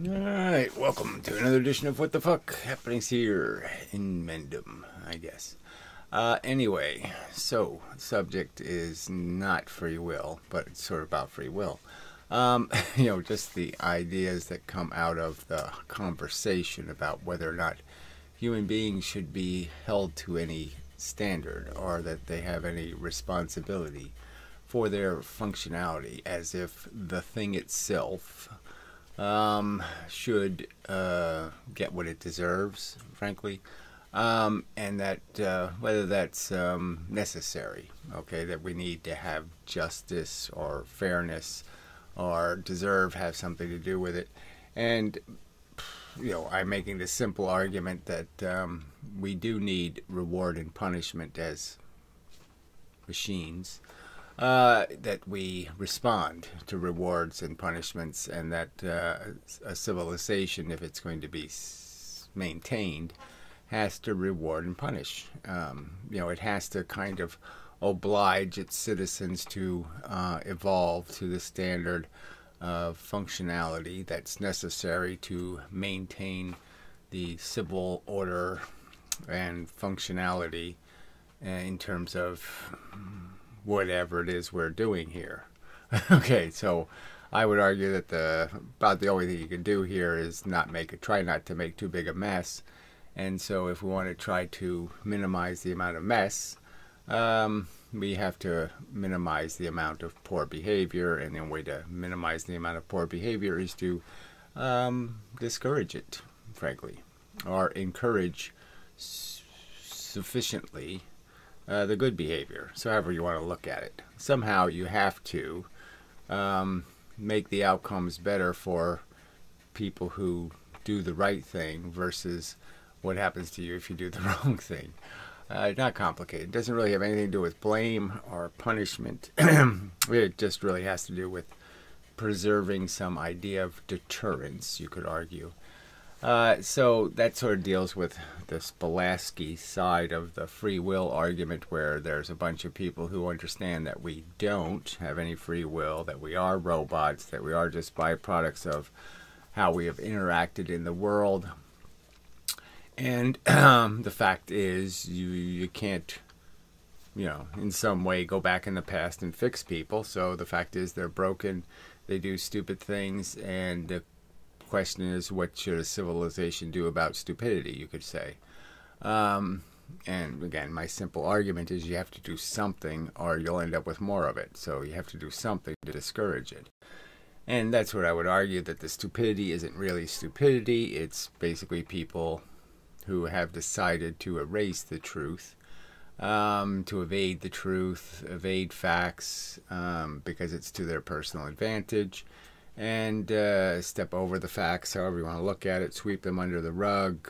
Alright, welcome to another edition of What the Fuck Happenings here in Mendham, I guess. Anyway, so subject is not free will, but it's sort of about free will. Just the ideas that come out of the conversation about whether or not human beings should be held to any standard or that they have any responsibility for their functionality, as if the thing itself should get what it deserves, frankly, and that whether that's necessary, okay, that we need to have justice or fairness or deserve have something to do with it. And I'm making the simple argument that we do need reward and punishment as machines, that we respond to rewards and punishments, and that a civilization, if it's going to be maintained, has to reward and punish. It has to kind of oblige its citizens to evolve to the standard of functionality that's necessary to maintain the civil order and functionality in terms of whatever it is we're doing here. Okay, so I would argue that about the only thing you can do here is try not to make too big a mess. And so if we want to try to minimize the amount of mess, we have to minimize the amount of poor behavior, and the way to minimize the amount of poor behavior is to discourage it, frankly, or encourage sufficiently the good behavior. So however you want to look at it. Somehow you have to make the outcomes better for people who do the right thing versus what happens to you if you do the wrong thing. Not complicated. It doesn't really have anything to do with blame or punishment. It just really has to do with preserving some idea of deterrence, you could argue. So that sort of deals with the Sapolsky side of the free will argument, where there's a bunch of people who understand that we don't have any free will, that we are robots, that we are just byproducts of how we have interacted in the world. And the fact is, you can't, in some way go back in the past and fix people. So the fact is they're broken, they do stupid things, and the question is, what should a civilization do about stupidity, you could say. And again, my simple argument is you have to do something or you'll end up with more of it. So you have to do something to discourage it. And that's what I would argue, that the stupidity isn't really stupidity. It's basically people who have decided to erase the truth, to evade the truth, evade facts, because it's to their personal advantage, and step over the facts, however you want to look at it, sweep them under the rug.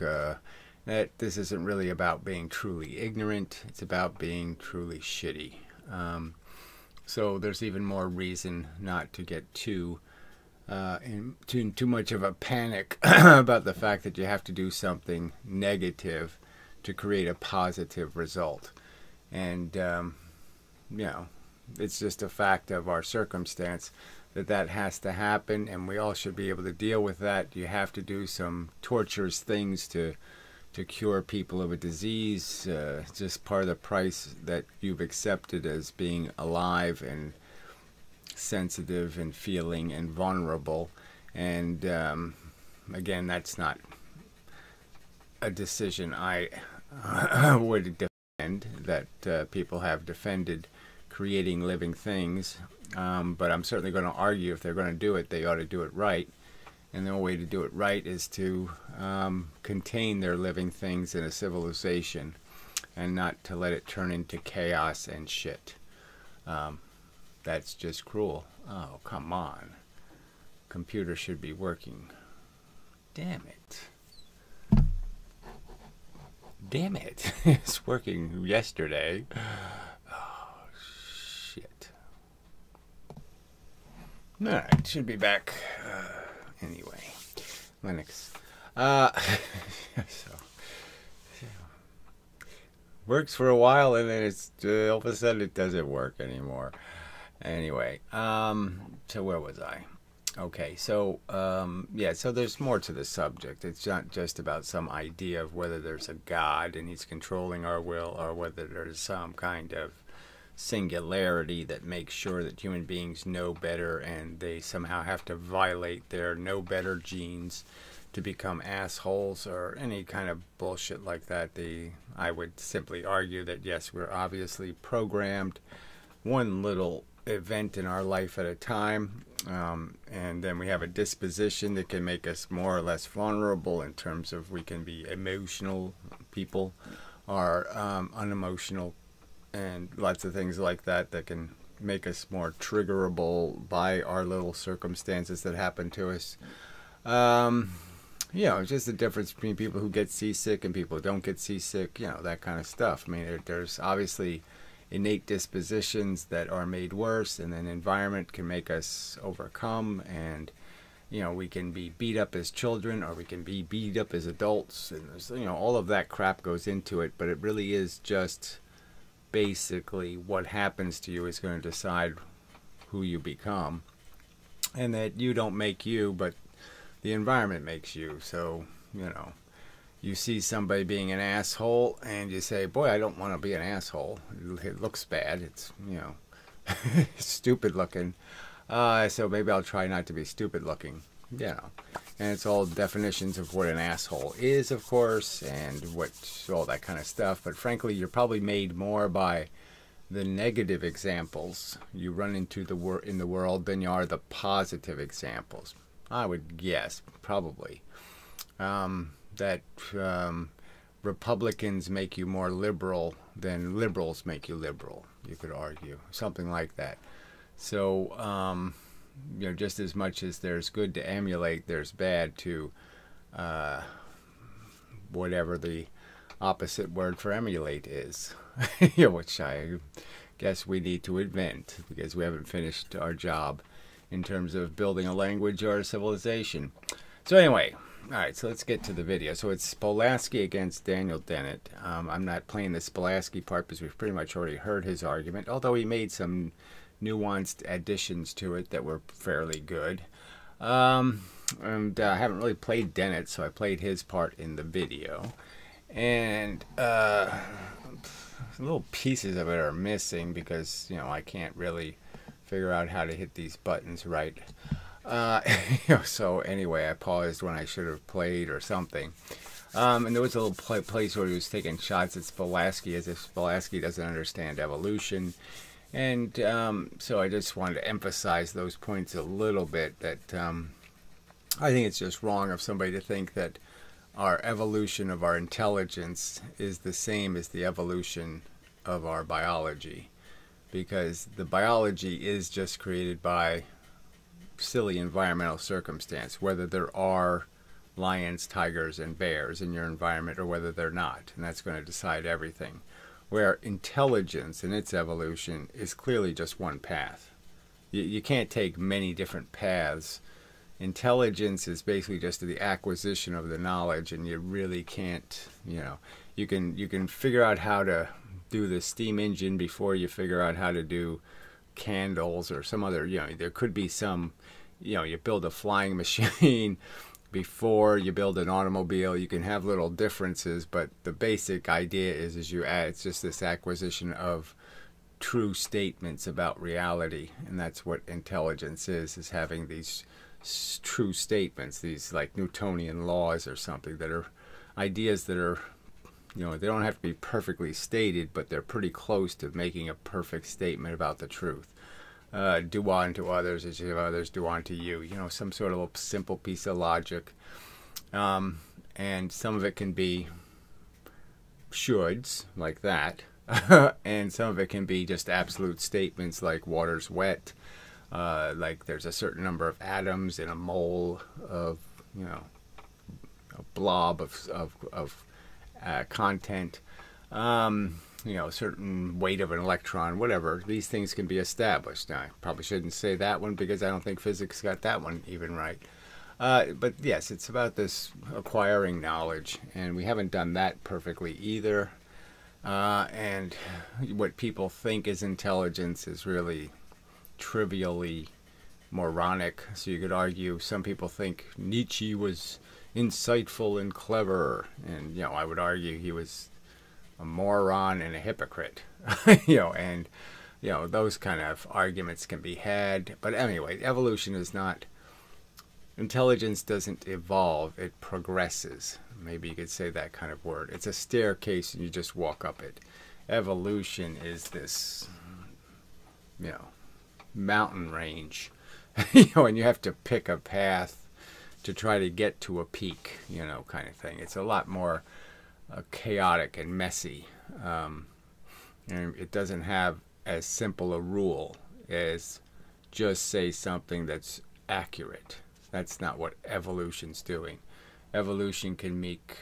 That this isn't really about being truly ignorant, it's about being truly shitty. So there's even more reason not to get too much of a panic about the fact that you have to do something negative to create a positive result. And it's just a fact of our circumstance that has to happen, and we all should be able to deal with that. You have to do some torturous things to cure people of a disease. It's just part of the price that you've accepted as being alive and sensitive and feeling and vulnerable. And again, that's not a decision I would defend, that people have defended creating living things, but I'm certainly going to argue if they're going to do it, they ought to do it right. And the only way to do it right is to contain their living things in a civilization and not to let it turn into chaos and shit. That's just cruel. Oh, come on. Computer should be working. Damn it. Damn it. It's working yesterday. Oh, shit. Alright, should be back. Anyway. Linux. So. Works for a while, and then it's all of a sudden it doesn't work anymore. Anyway, so where was I? Okay, so yeah, so there's more to the subject. It's not just about some idea of whether there's a God and he's controlling our will, or whether there's some kind of singularity that makes sure that human beings know better and they somehow have to violate their know better genes to become assholes, or any kind of bullshit like that. I would simply argue that yes, we're obviously programmed one little event in our life at a time, and then we have a disposition that can make us more or less vulnerable in terms of we can be emotional people or unemotional, and lots of things like that that can make us more triggerable by our little circumstances that happen to us. You know, it's just the difference between people who get seasick and people who don't get seasick, you know, that kind of stuff. I mean, there's obviously innate dispositions that are made worse, and then environment can make us overcome, and you know, we can be beat up as children or we can be beat up as adults, and there's, you know, all of that crap goes into it. But it really is just basically what happens to you is going to decide who you become, and that you don't make you, but the environment makes you. So, you know, you see somebody being an asshole and you say, boy, I don't want to be an asshole. It looks bad. It's, you know, stupid looking. So maybe I'll try not to be stupid looking, you know. And it's all definitions of what an asshole is, of course, and what all that kind of stuff. But frankly, you're probably made more by the negative examples you run into in the world than you are the positive examples. I would guess, probably. That Republicans make you more liberal than liberals make you liberal, you could argue. Something like that. So, you know, just as much as there's good to emulate, there's bad to, whatever the opposite word for emulate is. You know, which I guess we need to invent, because we haven't finished our job in terms of building a language or a civilization. So anyway, all right, so let's get to the video. So it's Sapolsky against Dennett. I'm not playing the Sapolsky part because we've pretty much already heard his argument, although he made some nuanced additions to it that were fairly good. And I haven't really played Dennett, so I played his part in the video. And little pieces of it are missing because, you know, I can't really figure out how to hit these buttons right. You know, so anyway, I paused when I should have played or something. And there was a little place where he was taking shots at Sapolsky as if Sapolsky doesn't understand evolution. And so I just wanted to emphasize those points a little bit, that I think it's just wrong of somebody to think that our evolution of our intelligence is the same as the evolution of our biology. Because the biology is just created by silly environmental circumstance, whether there are lions, tigers, and bears in your environment or whether they're not, and that's going to decide everything. Where intelligence and its evolution is clearly just one path. You can't take many different paths. Intelligence is basically just the acquisition of the knowledge, and you really can't, you know, you can figure out how to do the steam engine before you figure out how to do candles or some other, you know, there could be some, you know, you build a flying machine before you build an automobile. You can have little differences, but the basic idea is you add, it's just this acquisition of true statements about reality, and that's what intelligence is having these true statements, these like Newtonian laws or something, that are ideas that are, you know, they don't have to be perfectly stated, but they're pretty close to making a perfect statement about the truth. Do unto others as you have others do unto you. You know, some sort of simple piece of logic. And some of it can be shoulds, like that. And some of it can be just absolute statements like water's wet. Like there's a certain number of atoms in a mole of, you know, a blob of content, you know, a certain weight of an electron, whatever. These things can be established. Now, I probably shouldn't say that one because I don't think physics got that one even right. But yes, it's about this acquiring knowledge, and we haven't done that perfectly either. And what people think is intelligence is really trivially moronic. So you could argue some people think Nietzsche was insightful and clever, and I would argue he was a moron and a hypocrite. And those kind of arguments can be had. But anyway, evolution is not, intelligence doesn't evolve, it progresses. Maybe you could say that kind of word. It's a staircase and you just walk up it. Evolution is this mountain range, and you have to pick a path to try to get to a peak, kind of thing. It's a lot more chaotic and messy, and it doesn't have as simple a rule as just say something that's accurate. That's not what evolution's doing. Evolution can make,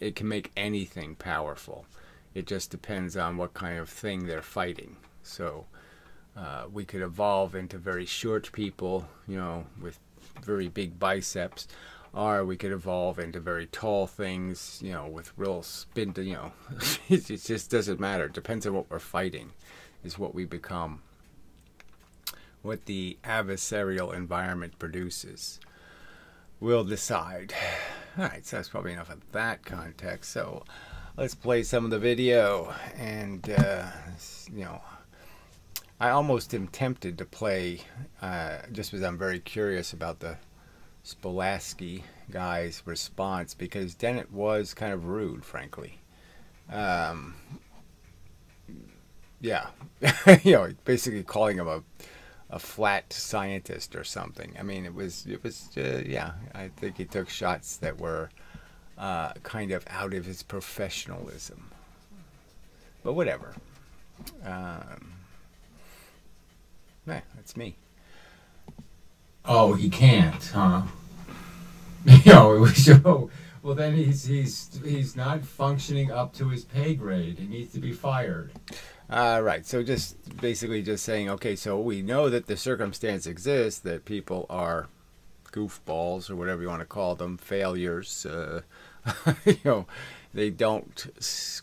it can make anything powerful. It just depends on what kind of thing they're fighting. So we could evolve into very short people, with very big biceps, or we could evolve into very tall things, with real spin. It just doesn't matter. It depends on what we're fighting, is what we become. What the adversarial environment produces will decide. All right, so that's probably enough of that context. So let's play some of the video. And, I almost am tempted to play, just because I'm very curious about the Sapolsky guy's response, because Dennett was kind of rude, frankly. Yeah, basically calling him a flat scientist or something. I mean, it was yeah, I think he took shots that were kind of out of his professionalism. But whatever. Yeah, that's me. Oh, he can't, huh? Well, then he's not functioning up to his pay grade. He needs to be fired. Right. So just basically just saying, okay, so we know that the circumstance exists that people are goofballs or whatever you want to call them, failures. They don't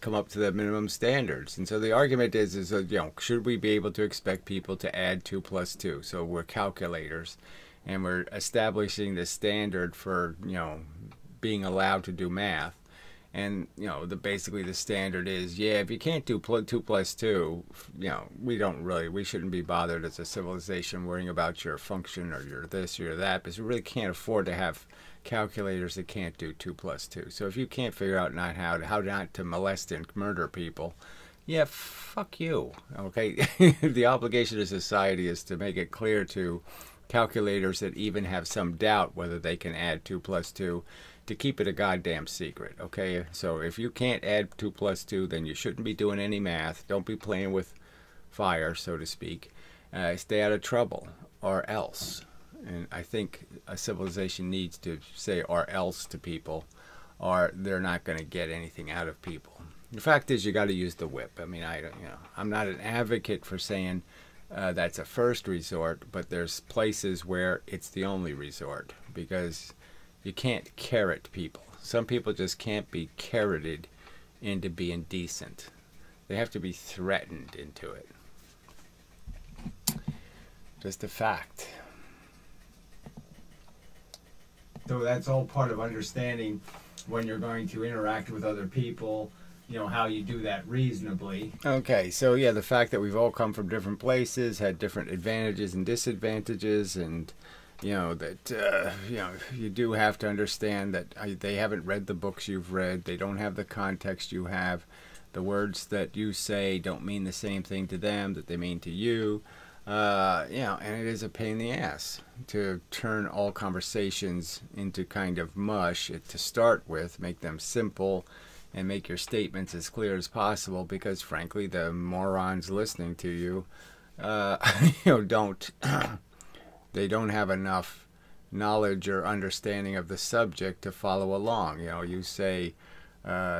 come up to the minimum standards. And so the argument is should we be able to expect people to add 2 plus 2? So we're calculators, and we're establishing the standard for, being allowed to do math. And, basically the standard is, if you can't do 2 plus 2, we shouldn't be bothered as a civilization worrying about your function or your this or your that, because we really can't afford to have calculators that can't do 2 plus 2. So if you can't figure out how not to molest and murder people, fuck you, okay? The obligation of society is to make it clear to calculators that even have some doubt whether they can add 2 plus 2 to keep it a goddamn secret, okay? So if you can't add 2 plus 2, then you shouldn't be doing any math. Don't be playing with fire, so to speak. Stay out of trouble, or else. And I think a civilization needs to say or else to people, or they're not going to get anything out of people. The fact is, you got to use the whip. I mean, I'm not an advocate for saying that's a first resort, but there's places where it's the only resort, because you can't carrot people. Some people just can't be carroted into being decent. They have to be threatened into it. Just a fact. So that's all part of understanding when you're going to interact with other people, how you do that reasonably. Okay, so the fact that we've all come from different places, had different advantages and disadvantages, and that you do have to understand that they haven't read the books you've read. They don't have the context you have. The words that you say don't mean the same thing to them that they mean to you. And it is a pain in the ass to turn all conversations into kind of mush to start with, make them simple, and make your statements as clear as possible, because frankly the morons listening to you they don't have enough knowledge or understanding of the subject to follow along. You say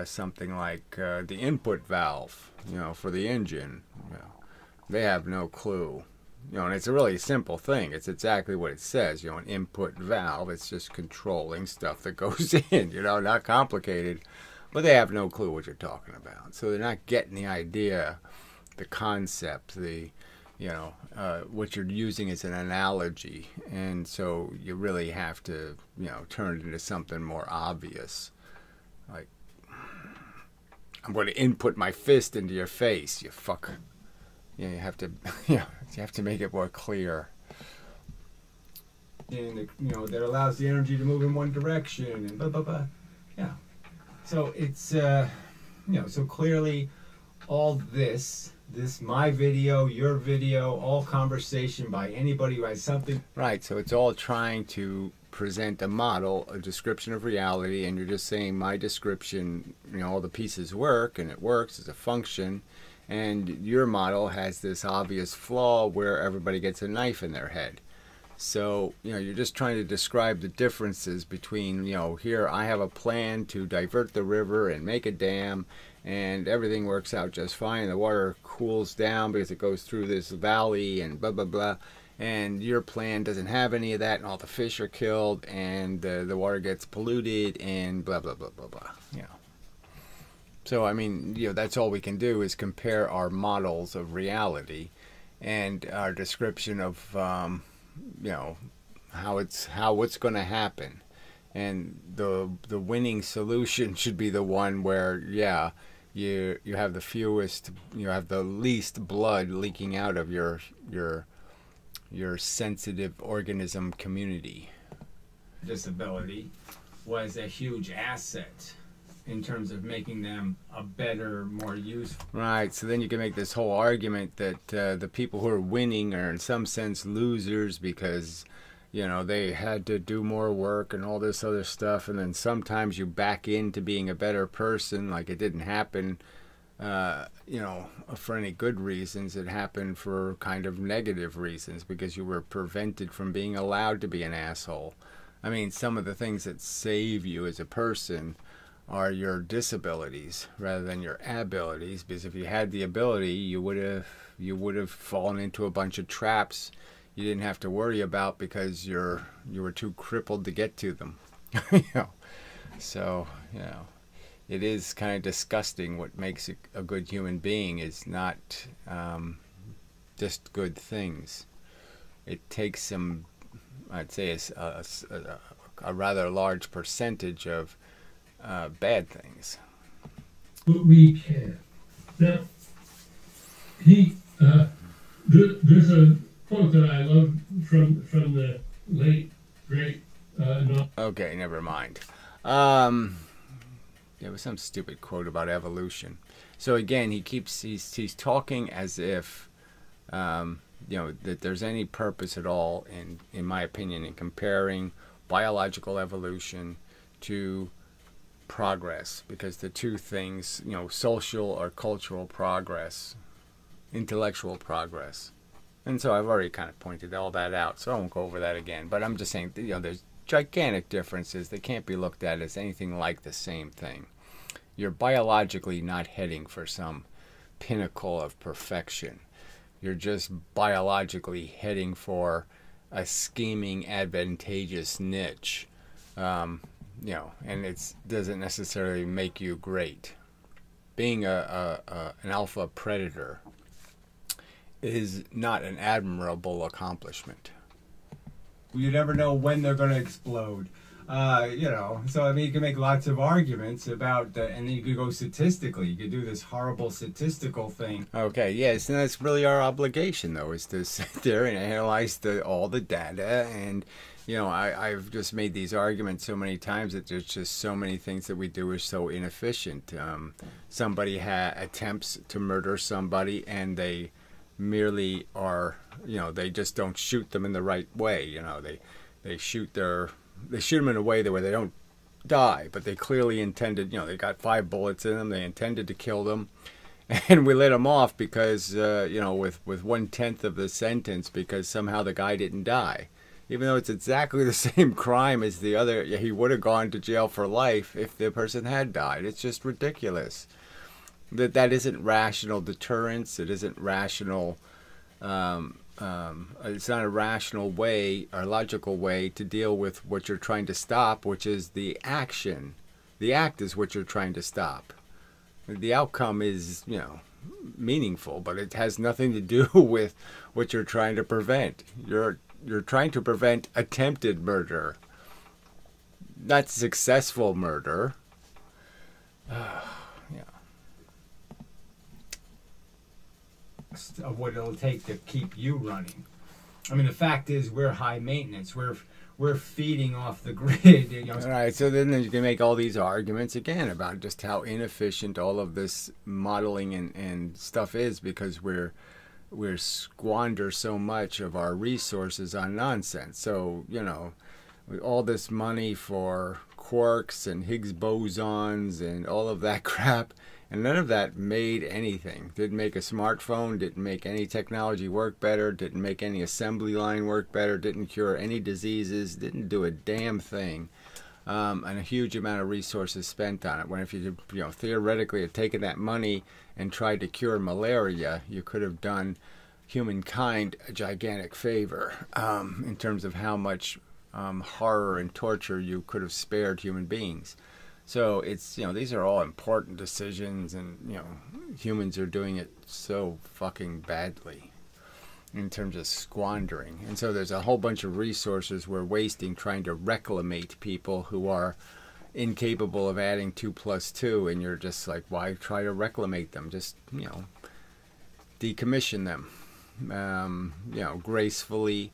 something like the input valve, for the engine. They have no clue. And it's a really simple thing. It's exactly what it says. An input valve. It's just controlling stuff that goes in. Not complicated, but they have no clue what you're talking about. So they're not getting the idea, the concept, the what you're using is an analogy, and so you really have to, turn it into something more obvious. Like, I'm going to input my fist into your face, you fucker. You have to, you have to make it more clear. And that allows the energy to move in one direction, and blah blah blah. Yeah. So it's so clearly, all this my video, your video, all conversation by anybody who has something. Right. So it's all trying to present a model, a description of reality, and you're just saying my description. All the pieces work, and it works as a function. And your model has this obvious flaw where everybody gets a knife in their head. So, you're just trying to describe the differences between, here I have a plan to divert the river and make a dam, and everything works out just fine. The water cools down because it goes through this valley and blah, blah, blah. And your plan doesn't have any of that, and all the fish are killed, and the water gets polluted, and blah, blah, blah, blah, blah. So, I mean, that's all we can do is compare our models of reality and our description of, how what's going to happen. And the winning solution should be the one where, you have the fewest, you have the least blood leaking out of your sensitive organism community. Disability was a huge asset in terms of making them a better, more useful. Right, so then you can make this whole argument that the people who are winning are in some sense losers because, they had to do more work and all this other stuff, and then sometimes you back into being a better person, like it didn't happen, for any good reasons. It happened for kind of negative reasons because you were prevented from being allowed to be an asshole. I mean, some of the things that save you as a person are your disabilities rather than your abilities, because if you had the ability, you would have fallen into a bunch of traps you didn't have to worry about because you were too crippled to get to them. So it is kind of disgusting. What makes a good human being is not just good things. It takes some, I'd say, a rather large percentage of bad things. But we can. Now, there's a quote that I love from the late great. Okay, never mind. There was some stupid quote about evolution. So again, he's talking as if that there's any purpose at all in my opinion in comparing biological evolution to progress, because the two things, social or cultural progress, intellectual progress. And so I've already kind of pointed all that out, so I won't go over that again. But I'm just saying, there's gigantic differences. They can't be looked at as anything like the same thing. You're biologically not heading for some pinnacle of perfection. You're just biologically heading for a scheming, advantageous niche. And it doesn't necessarily make you great. Being an alpha predator is not an admirable accomplishment. You never know when they're going to explode. So I mean, you can make lots of arguments about, and then you could go statistically. You could do this horrible statistical thing. Okay, yes, and that's really our obligation, though, is to sit there and analyze all the data. And I've just made these arguments so many times that there's just so many things that we do are so inefficient. Somebody attempts to murder somebody, and they merely are, they just don't shoot them in the right way. They shoot them in a way where they don't die, but they clearly intended, they got 5 bullets in them, they intended to kill them, and we let them off because, with 1/10 of the sentence, because somehow the guy didn't die. Even though it's exactly the same crime as the other, he would have gone to jail for life if the person had died. It's just ridiculous. That isn't rational deterrence. It isn't rational. It's not a rational way or logical way to deal with what you're trying to stop, which is the action. The act is what you're trying to stop. The outcome is, meaningful, but it has nothing to do with what you're trying to prevent. You're trying to prevent attempted murder, not successful murder. Of what it'll take to keep you running. I mean, the fact is, we're high maintenance. We're feeding off the grid. You know. All right, so then you can make all these arguments again about just how inefficient all of this modeling and stuff is, because we're squander so much of our resources on nonsense. So, you know, with all this money for quarks and Higgs bosons and all of that crap, and none of that made anything. Didn't make a smartphone, didn't make any technology work better, didn't make any assembly line work better, didn't cure any diseases, didn't do a damn thing. And a huge amount of resources spent on it. When if you theoretically had taken that money and tried to cure malaria, you could have done humankind a gigantic favor in terms of how much horror and torture you could have spared human beings. So it's, these are all important decisions, and, humans are doing it so fucking badly in terms of squandering. And so there's a whole bunch of resources we're wasting trying to reclamate people who are incapable of adding 2 + 2, and you're just like, why try to reclamate them? Just, decommission them, gracefully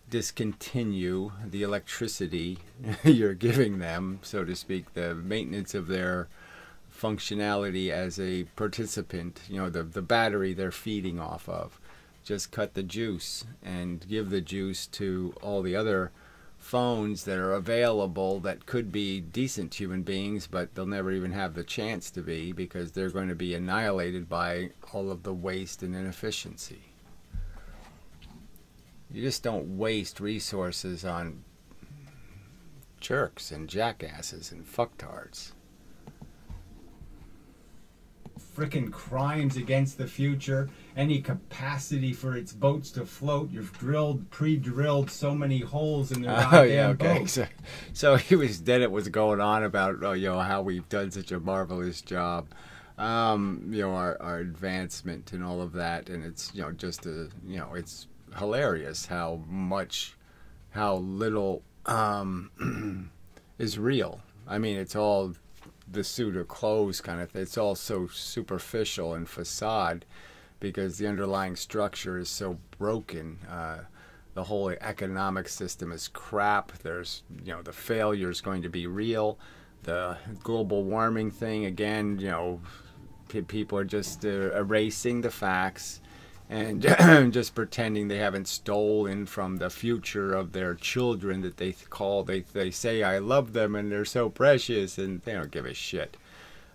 discontinue the electricity you're giving them, so to speak, the maintenance of their functionality as a participant, the battery they're feeding off of. Just cut the juice and give the juice to all the other phones that are available that could be decent human beings, but they'll never even have the chance to be, because they're going to be annihilated by all of the waste and inefficiency. You just don't waste resources on jerks and jackasses and fucktards. Frickin' crimes against the future, any capacity for its boats to float. You've pre-drilled so many holes in their goddamn boats. So Dennett was going on about how we've done such a marvelous job, our advancement and all of that, and it's it's hilarious how little is real. I mean, it's all the suit of clothes kind of thing. It's all so superficial and facade, because the underlying structure is so broken. The whole economic system is crap. There's, the failure is going to be real. The global warming thing, again, people are just erasing the facts and just pretending they haven't stolen from the future of their children that they say I love them and they're so precious, and they don't give a shit.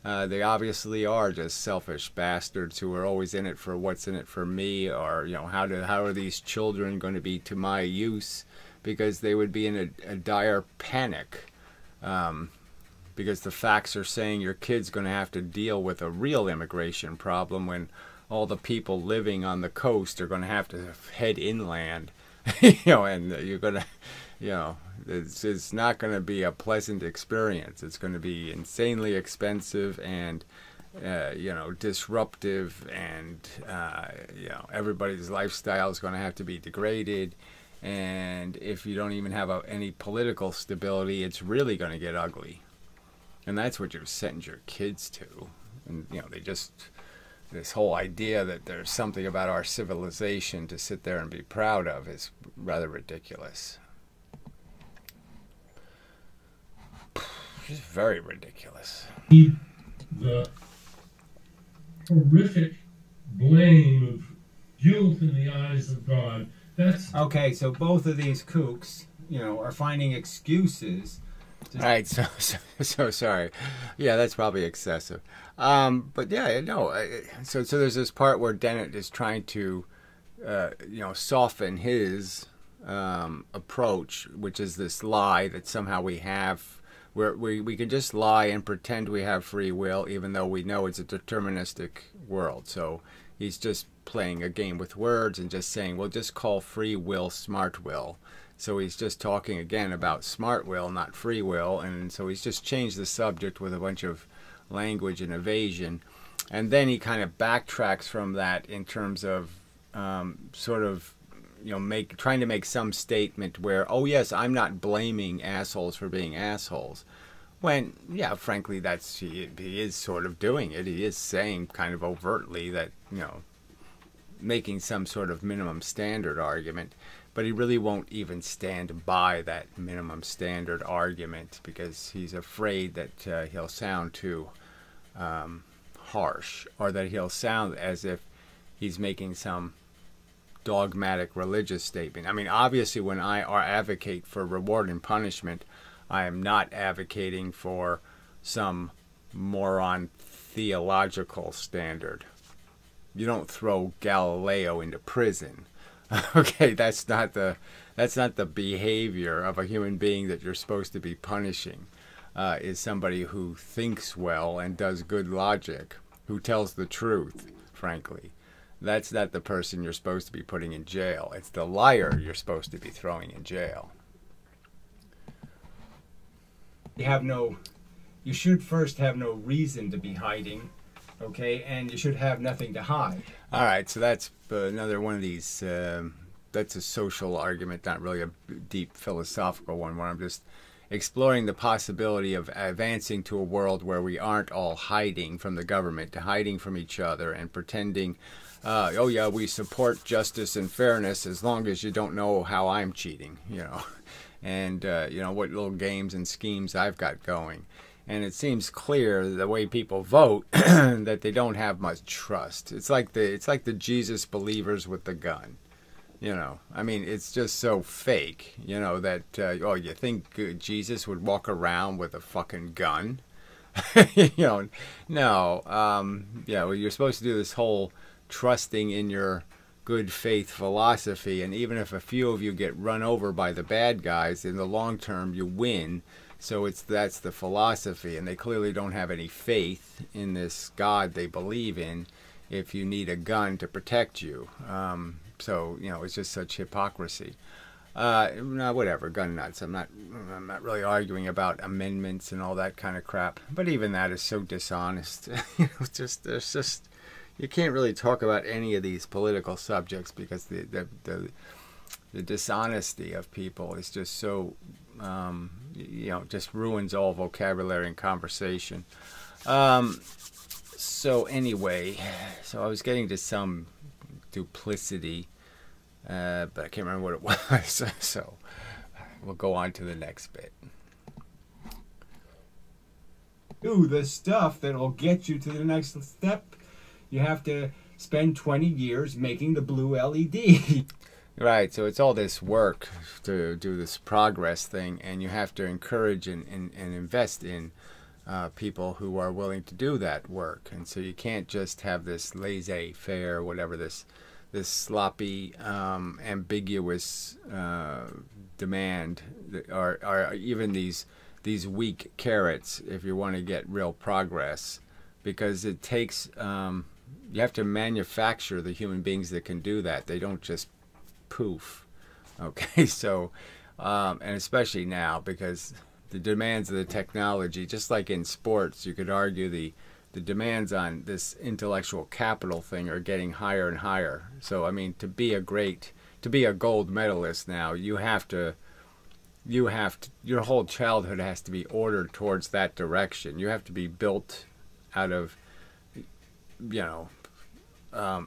They obviously are just selfish bastards who are always in it for what's in it for me, or how are these children going to be to my use, because they would be in a dire panic, because the facts are saying your kid's going to have to deal with a real immigration problem when all the people living on the coast are going to have to head inland, and you're going to, it's not going to be a pleasant experience. It's going to be insanely expensive and, disruptive, and, everybody's lifestyle is going to have to be degraded. And if you don't even have any political stability, it's really going to get ugly. And that's what you send your kids to. And, this whole idea that there's something about our civilization to sit there and be proud of is rather ridiculous. Just very ridiculous. The horrific blame of guilt in the eyes of God. That's okay. So both of these kooks, are finding excuses. All right, so sorry. Yeah, that's probably excessive. But yeah, no. So there's this part where Dennett is trying to, soften his approach, which is this lie that somehow we have, where we can just lie and pretend we have free will, even though we know it's a deterministic world. So he's just playing a game with words and just saying, well, just call free will smart will. So he's just talking again about smart will, not free will, and so he's just changed the subject with a bunch of language and evasion. And then he kind of backtracks from that in terms of sort of, trying to make some statement where, oh yes, I'm not blaming assholes for being assholes. When, yeah, frankly, he is sort of doing it. He is saying kind of overtly that, making some sort of minimum standard argument, but he really won't even stand by that minimum standard argument because he's afraid that he'll sound too harsh, or that he'll sound as if he's making some dogmatic religious statement. I mean, obviously, when I advocate for reward and punishment, I am not advocating for some moron theological standard. You don't throw Galileo into prison. Okay, that's not the behavior of a human being that you're supposed to be punishing. Is somebody who thinks well and does good logic, who tells the truth, frankly. That's not the person you're supposed to be putting in jail. It's the liar you're supposed to be throwing in jail. You should first have no reason to be hiding, okay? And you should have nothing to hide. All right, so that's another one of these, that's a social argument, not really a deep philosophical one, where I'm just exploring the possibility of advancing to a world where we aren't all hiding from the government, hiding from each other, and pretending, oh yeah, we support justice and fairness as long as you don't know how I'm cheating, and what little games and schemes I've got going. And it seems clear the way people vote that they don't have much trust. It's like the Jesus believers with the gun. I mean, it's just so fake, that, you think Jesus would walk around with a fucking gun? No. Well, you're supposed to do this whole trusting in your good faith philosophy, and even if a few of you get run over by the bad guys, in the long term you win. So that's the philosophy, and they clearly don't have any faith in this God they believe in if you need a gun to protect you. So it's just such hypocrisy. No, whatever, gun nuts. I'm not really arguing about amendments and all that kind of crap. But even that is so dishonest. There's just you can't really talk about any of these political subjects because the dishonesty of people is just so just ruins all vocabulary and conversation. So anyway, I was getting to some duplicity, but I can't remember what it was. So we'll go on to the next bit. Ooh, the stuff that'll get you to the next step. You have to spend 20 years making the blue LED. Right, so it's all this work to do this progress thing, and you have to encourage and invest in people who are willing to do that work. And so you can't just have this laissez-faire, whatever, this sloppy, ambiguous demand, or even these weak carrots if you want to get real progress, because it takes you have to manufacture the human beings that can do that. They don't just poof. Okay, so and especially now, because the demands of the technology, just like in sports, you could argue the demands on this intellectual capital thing are getting higher and higher. So I mean, to be a gold medalist now, your whole childhood has to be ordered towards that direction. You have to be built out of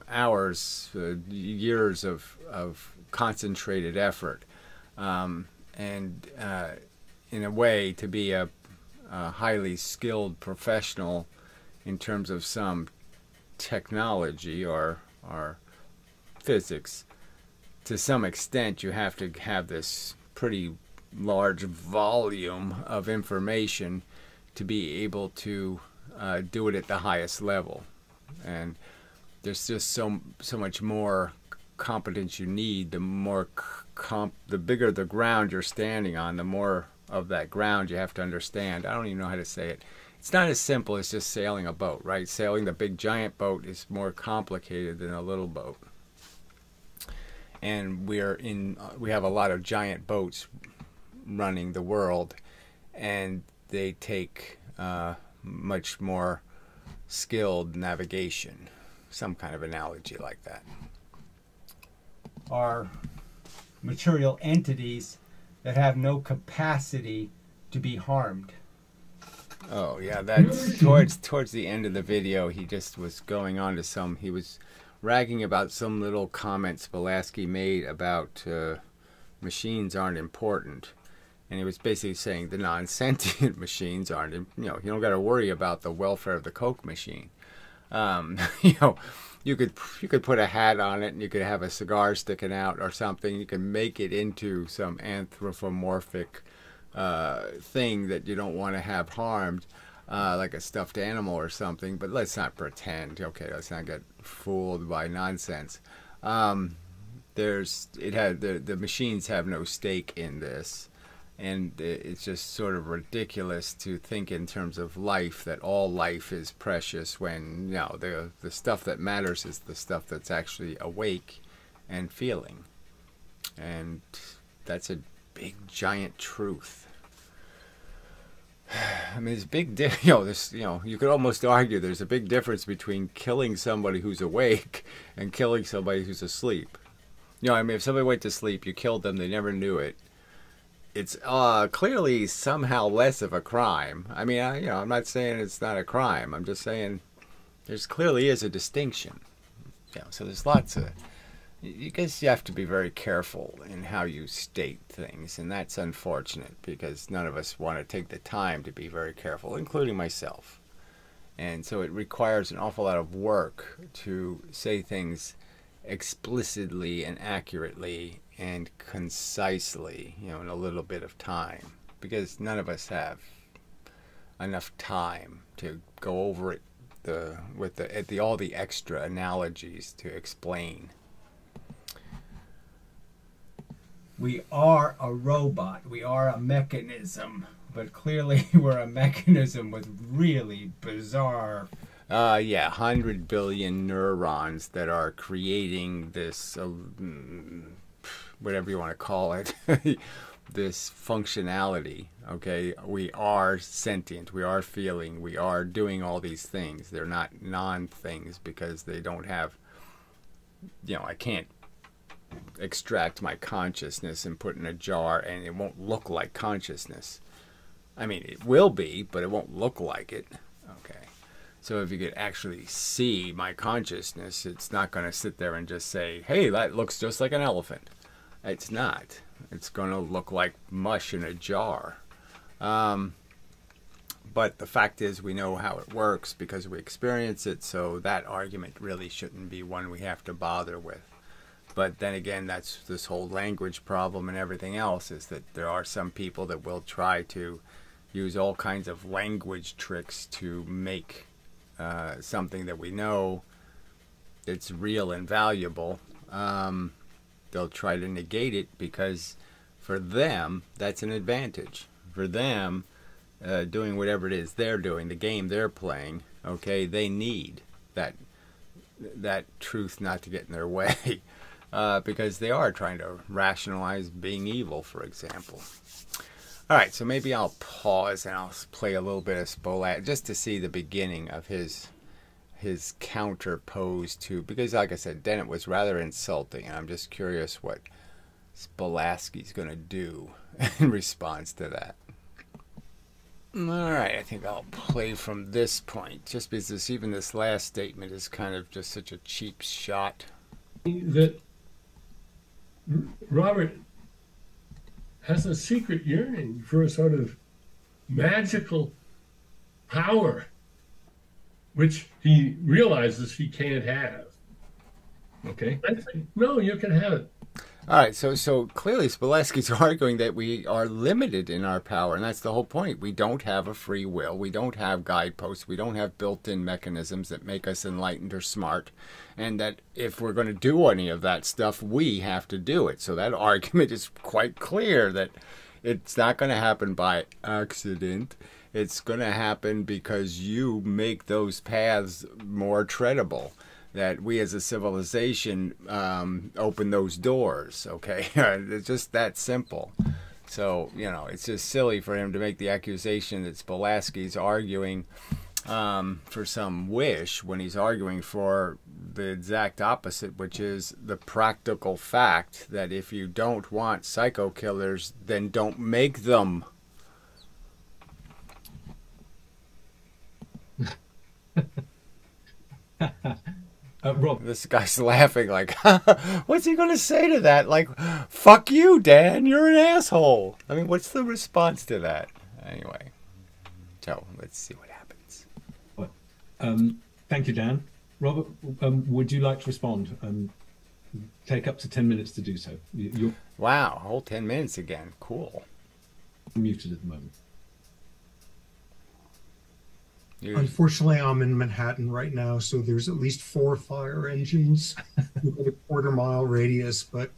hours, years of concentrated effort, and in a way, to be a highly skilled professional in terms of some technology or physics. To some extent, you have to have this pretty large volume of information to be able to do it at the highest level. And there's just so much more competence you need. The bigger the ground you're standing on, the more of that ground you have to understand. I don't even know how to say it. It's not as simple as just sailing a boat, right? Sailing the big giant boat is more complicated than a little boat. And we have a lot of giant boats running the world, and they take much more skilled navigation. Some kind of analogy like that. Are material entities that have no capacity to be harmed. Oh yeah, that's towards the end of the video. He just was going on to he was ragging about some little comment Sapolsky made about machines aren't important, and he was basically saying the non-sentient machines aren't. You don't got to worry about the welfare of the Coke machine. You could put a hat on it and you could have a cigar sticking out or something. You can make it into some anthropomorphic thing that you don't want to have harmed, like a stuffed animal or something. But let's not pretend. Okay, let's not get fooled by nonsense. The machines have no stake in this. And it's just sort of ridiculous to think in terms of life, that all life is precious, when the stuff that matters is the stuff that's actually awake and feeling. And that's a big giant truth. I mean, it's big. You could almost argue there's a big difference between killing somebody who's awake and killing somebody who's asleep. I mean, if somebody went to sleep, you killed them, they never knew it. It's clearly somehow less of a crime. I mean, I'm not saying it's not a crime. I'm just saying there's clearly is a distinction. So there's lots of. You guess you have to be very careful in how you state things, and that's unfortunate because none of us want to take the time to be very careful, including myself. And so it requires an awful lot of work to say things explicitly and accurately and concisely, in a little bit of time, because none of us have enough time to go over it with all the extra analogies to explain. We are a robot. We are a mechanism, but clearly we're a mechanism with really bizarre. 100 billion neurons that are creating this. Whatever you want to call it, this functionality. Okay, we are sentient, we are feeling, we are doing all these things. They're not non-things because they don't have, I can't extract my consciousness and put in a jar and it won't look like consciousness. I mean, it will be, but it won't look like it. Okay, so if you could actually see my consciousness, it's not going to sit there and just say, hey, that looks just like an elephant. It's not. It's going to look like mush in a jar. But the fact is we know how it works because we experience it, so that argument really shouldn't be one we have to bother with. But then again, that's this whole language problem and everything else, is that there are some people that will try to use all kinds of language tricks to make something that we know it's real and valuable. They'll try to negate it because for them, that's an advantage. For them, doing whatever it is they're doing, the game they're playing, okay, they need that truth not to get in their way because they are trying to rationalize being evil, for example. All right, so maybe I'll pause and I'll play a little bit of Sapolsky just to see the beginning of his counterpose to, because like I said, Dennett was rather insulting, and I'm just curious what Sapolsky's going to do in response to that. Alright, I think I'll play from this point, just because even this last statement is kind of just such a cheap shot. That Robert has a secret yearning for a sort of magical power which he realizes he can't have. Okay? I think, no, you can have it. All right, so clearly Sapolsky's arguing that we are limited in our power, and that's the whole point. We don't have a free will. We don't have guideposts. We don't have built-in mechanisms that make us enlightened or smart, and that if we're going to do any of that stuff, we have to do it. So that argument is quite clear that it's not going to happen by accident. It's going to happen because you make those paths more treadable, that we as a civilization open those doors, okay? It's just that simple. So, it's just silly for him to make the accusation that Sapolsky's arguing for some wish when he's arguing for the exact opposite, which is the practical fact that if you don't want psycho killers, then don't make them. Rob, This guy's laughing like, what's he going to say to that? Like, fuck you, Dan, you're an asshole. I mean, what's the response to that? Anyway, so let's see what happens. thank you, Dan. Robert, would you like to respond? Take up to 10 minutes to do so. You're Wow, a whole 10 minutes again. Cool. muted at the moment. Unfortunately, I'm in Manhattan right now, so there's at least 4 fire engines within a quarter-mile radius, but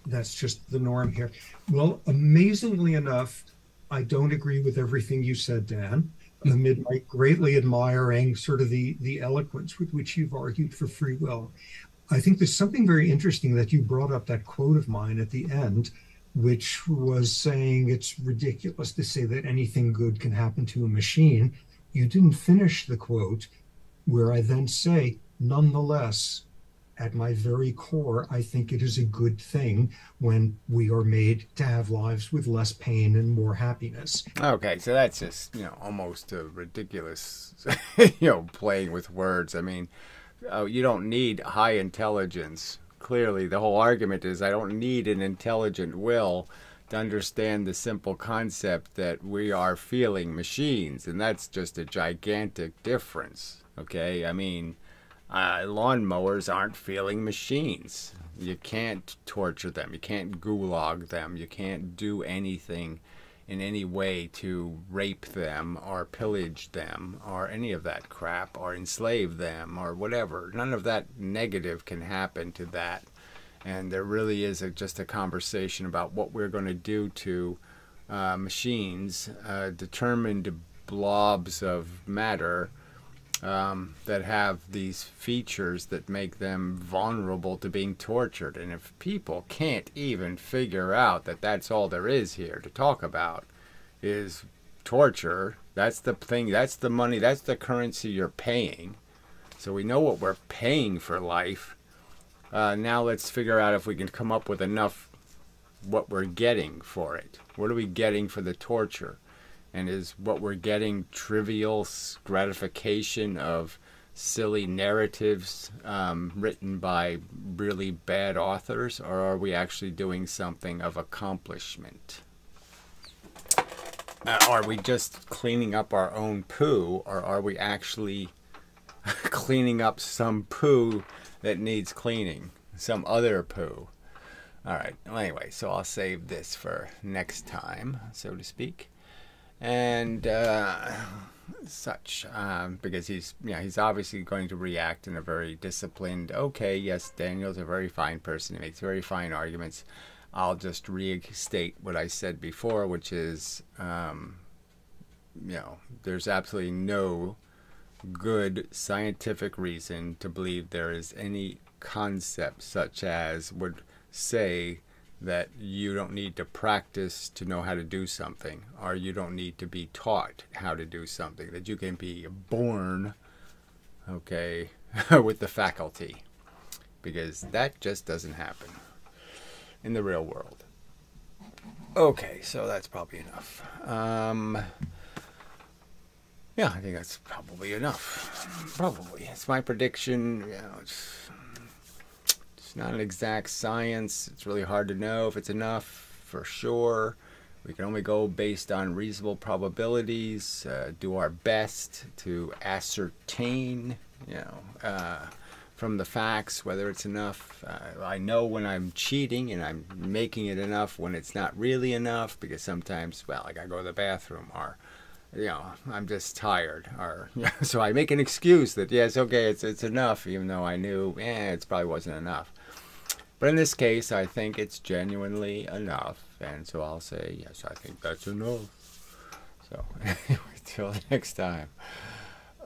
that's just the norm here. Well, amazingly enough, I don't agree with everything you said, Dan, amid my greatly admiring sort of the eloquence with which you've argued for free will. I think there's something very interesting that you brought up, that quote of mine at the end, which was saying it's ridiculous to say that anything good can happen to a machine. You didn't finish the quote, where I then say, nonetheless, at my very core, I think it is a good thing when we are made to have lives with less pain and more happiness. Okay, so that's just, almost a ridiculous, playing with words. I mean, you don't need high intelligence. Clearly, the whole argument is I don't need an intelligent will to understand the simple concept that we are feeling machines, and that's just a gigantic difference. Okay, I mean, lawnmowers aren't feeling machines. You can't torture them, you can't gulag them, you can't do anything in any way to rape them or pillage them or any of that crap or enslave them or whatever. None of that negative can happen to that. And there really is just a conversation about what we're going to do to machines, determined blobs of matter that have these features that make them vulnerable to being tortured. And if people can't even figure out that that's all there is here to talk about is torture, that's the thing, that's the money, that's the currency you're paying. So we know what we're paying for life. Now let's figure out if we can come up with enough what we're getting for it. What are we getting for the torture? And is what we're getting trivial gratification of silly narratives written by really bad authors, or are we actually doing something of accomplishment? Are we just cleaning up our own poo, or are we actually cleaning up some poo that needs cleaning, some other poo? All right, well, anyway, so I'll save this for next time, so to speak. And such, because he's obviously going to react in a very disciplined, okay, yes, Daniel's a very fine person, he makes very fine arguments. I'll just restate what I said before, which is, there's absolutely no good scientific reason to believe there is any concept such as would say that you don't need to practice to know how to do something, or you don't need to be taught how to do something, that you can be born, okay, with the faculty, because that just doesn't happen in the real world. Okay, so that's probably enough. Yeah, I think that's probably enough. Probably. It's my prediction. It's not an exact science. It's really hard to know if it's enough for sure. We can only go based on reasonable probabilities, do our best to ascertain, from the facts whether it's enough. I know when I'm cheating and I'm making it enough when it's not really enough, because sometimes, I gotta go to the bathroom, or I'm just tired, or so I make an excuse that yes, okay, it's enough, even though I knew it probably wasn't enough. But in this case, I think it's genuinely enough, and so I'll say yes, I think that's enough. So anyway, till next time.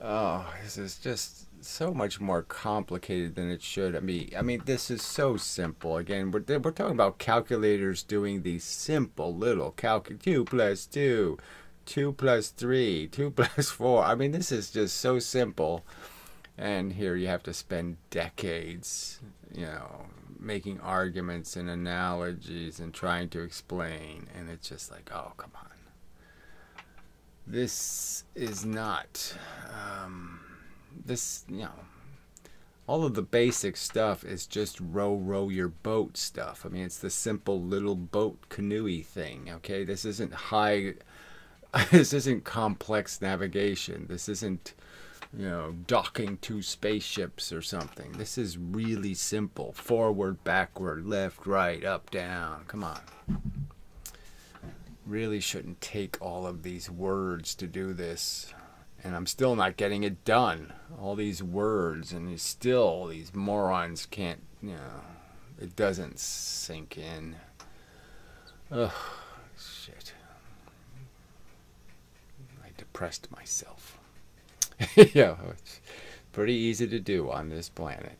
Oh, this is just so much more complicated than it should be. I mean, this is so simple. Again, we're talking about calculators doing these simple little 2 + 2, 2 plus 3, 2 plus 4. I mean, this is just so simple. And here you have to spend decades, you know, making arguments and analogies and trying to explain. And it's just like, oh, come on. This is not, this, you know, all of the basic stuff is just row your boat stuff. I mean, it's the simple little boat canoe-y thing, okay? This isn't this isn't complex navigation. This isn't, you know, docking 2 spaceships or something. This is really simple. Forward, backward, left, right, up, down. Come on. Really shouldn't take all of these words to do this. And I'm still not getting it done. All these words, and these morons can't, you know, it doesn't sink in. Ugh, shit. I depressed myself. Yeah, it's pretty easy to do on this planet.